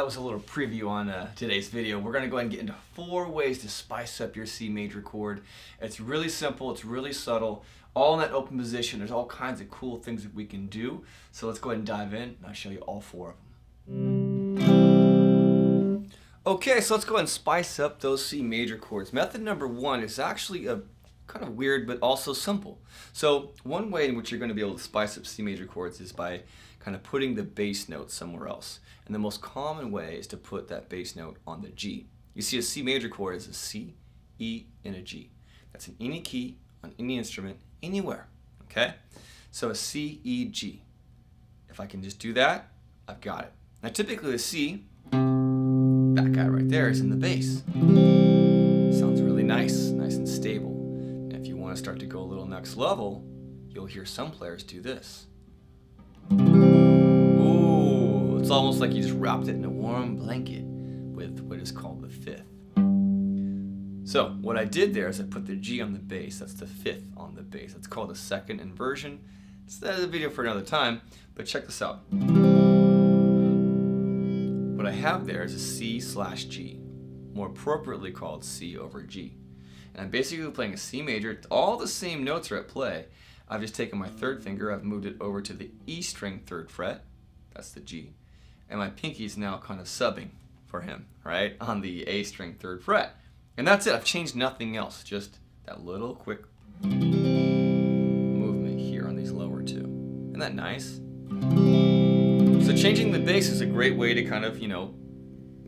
that was a little preview on today's video. We're going to go ahead and get into 4 ways to spice up your C major chord. It's really simple, it's really subtle, all in that open position. There's all kinds of cool things that we can do. So let's go ahead and dive in, and I'll show you all 4 of them. Okay, so let's go ahead and spice up those C major chords. Method number 1 is actually a kind of weird but also simple. So one way in which you're going to be able to spice up C major chords is by kind of putting the bass note somewhere else. And the most common way is to put that bass note on the G. You see, a C major chord is a C, E, and a G. That's in any key, on any instrument, anywhere, okay? So a C, E, G. If I can just do that, I've got it. Now typically a C, that guy right there, is in the bass. Sounds really nice, nice and stable. And if you want to start to go a little next level, you'll hear some players do this. Ooh, it's almost like you just wrapped it in a warm blanket with what is called the 5th. So what I did there is I put the G on the bass. That's the 5th on the bass. It's called a second inversion. That's a video for another time, but check this out. What I have there is a C/G, more appropriately called C over G. And I'm basically playing a C major. All the same notes are at play. I've just taken my 3rd finger, I've moved it over to the E string 3rd fret, that's the G, and my pinky's now kind of subbing for him, right, on the A string 3rd fret. And that's it, I've changed nothing else, just that little quick movement here on these lower 2. Isn't that nice? So changing the bass is a great way to kind of,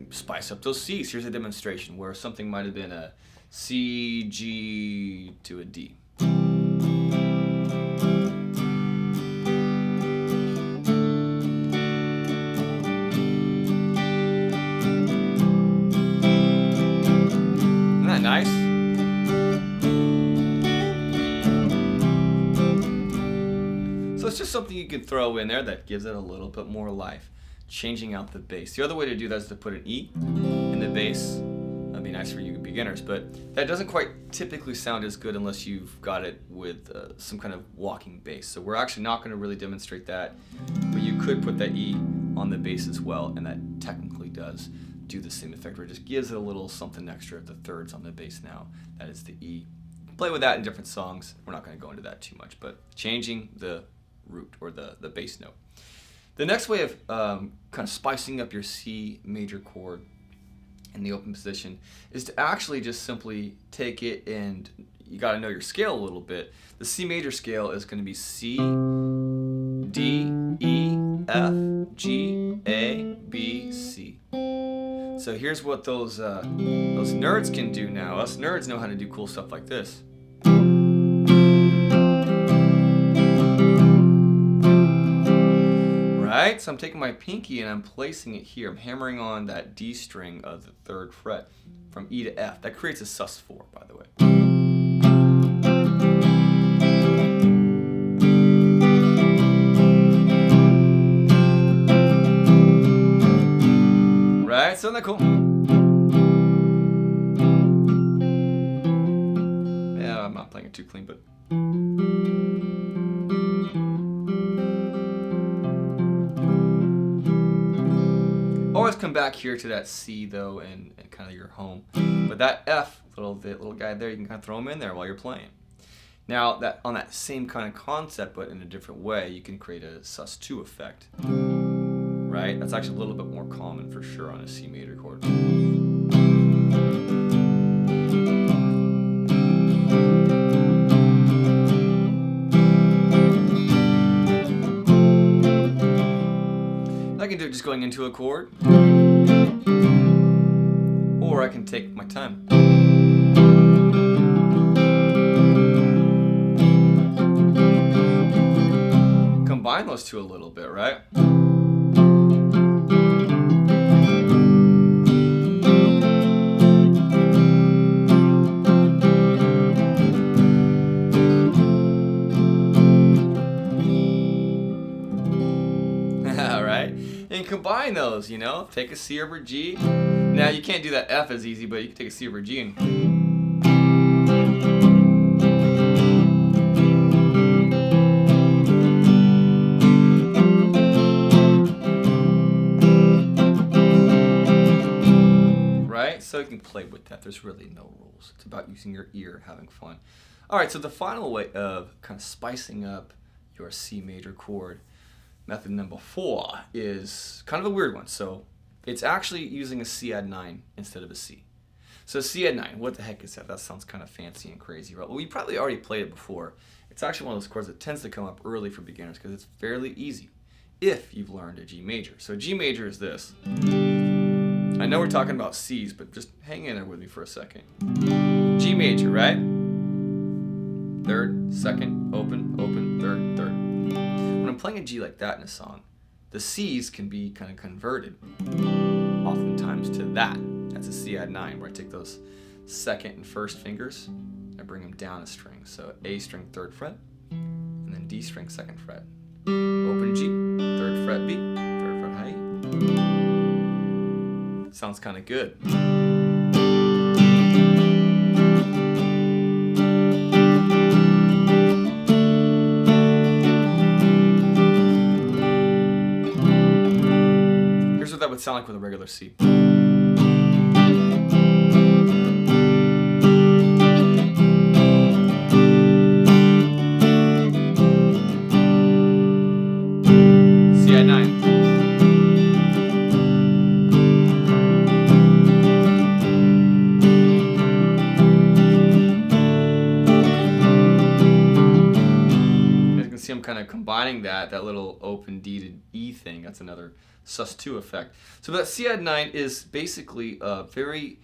spice up those C's. Here's a demonstration where something might have been a C, G to a D. Nice. So it's just something you can throw in there that gives it a little bit more life, changing out the bass. The other way to do that is to put an E in the bass. That'd be nice for you beginners, but that doesn't quite typically sound as good unless you've got it with some kind of walking bass. So we're actually not going to really demonstrate that, but you could put that E on the bass as well, and that technically does do the same effect, where it just gives it a little something extra. The 3rds on the bass now, that is the E. Play with that in different songs. We're not going to go into that too much, but changing the root or the bass note. The next way of kind of spicing up your C major chord in the open position is to actually just simply take it, and you got to know your scale a little bit. The C major scale is going to be C, D, E, F, G, A, B, C. So here's what those nerds can do now. Us nerds know how to do cool stuff like this. Right? So I'm taking my pinky and I'm placing it here. I'm hammering on that D string of the 3rd fret from E to F. That creates a sus4, by the way. Right? So isn't that cool? Yeah, I'm not playing it too clean, but always come back here to that C though, and kind of your home. But that F, the little guy there, you can kind of throw him in there while you're playing. Now that on that same kind of concept, but in a different way, you can create a sus2 effect. Right? That's actually a little bit more common for sure on a C major chord. I can do it just going into a chord, or I can take my time. Combine those two a little bit, right? And combine those, take a C over G. Now you can't do that F as easy, but you can take a C over G and right? So you can play with that. There's really no rules. It's about using your ear and having fun. All right, so the final way of kind of spicing up your C major chord, method number 4, is kind of a weird one. So it's actually using a C add 9 instead of a C. So C add 9, what the heck is that? That sounds kind of fancy and crazy, right? Well, you probably already played it before. It's actually one of those chords that tends to come up early for beginners because it's fairly easy if you've learned a G major. So G major is this. I know we're talking about C's, but just hang in there with me for a second. G major, right? Third, second, open, open, third, third. When I'm playing a G like that in a song, the C's can be kind of converted oftentimes to that. That's a C add 9, where I take those second and first fingers, I bring them down a string. So A string 3rd fret, and then D string 2nd fret. Open G, 3rd fret B, 3rd fret high E. Sounds kind of good. Here's what that would sound like with a regular C. C add 9. See, I'm kind of combining that little open D to E thing. That's another sus2 effect. So that C add 9 is basically very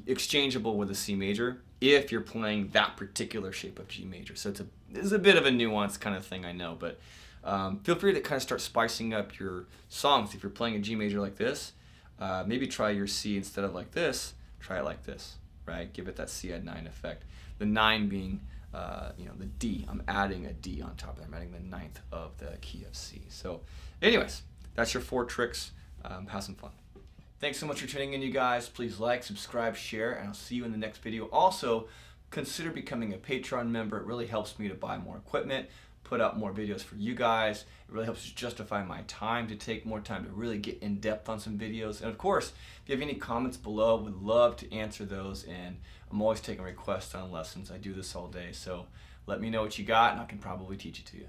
exchangeable with a C major if you're playing that particular shape of G major. So it's a bit of a nuanced kind of thing, I know, but feel free to kind of start spicing up your songs. If you're playing a G major like this, maybe try your C instead of like this, try it like this, right? Give it that C add 9 effect. The 9 being the D. I'm adding a D on top of that. I'm adding the 9th of the key of C. So anyways, that's your 4 tricks. Have some fun. Thanks so much for tuning in, you guys. Please like, subscribe, share, and I'll see you in the next video. Also, consider becoming a Patreon member. It really helps me to buy more equipment, put out more videos for you guys. It really helps justify my time to take more time to really get in depth on some videos. And of course, if you have any comments below, would love to answer those. And I'm always taking requests on lessons. I do this all day. So let me know what you got and I can probably teach it to you.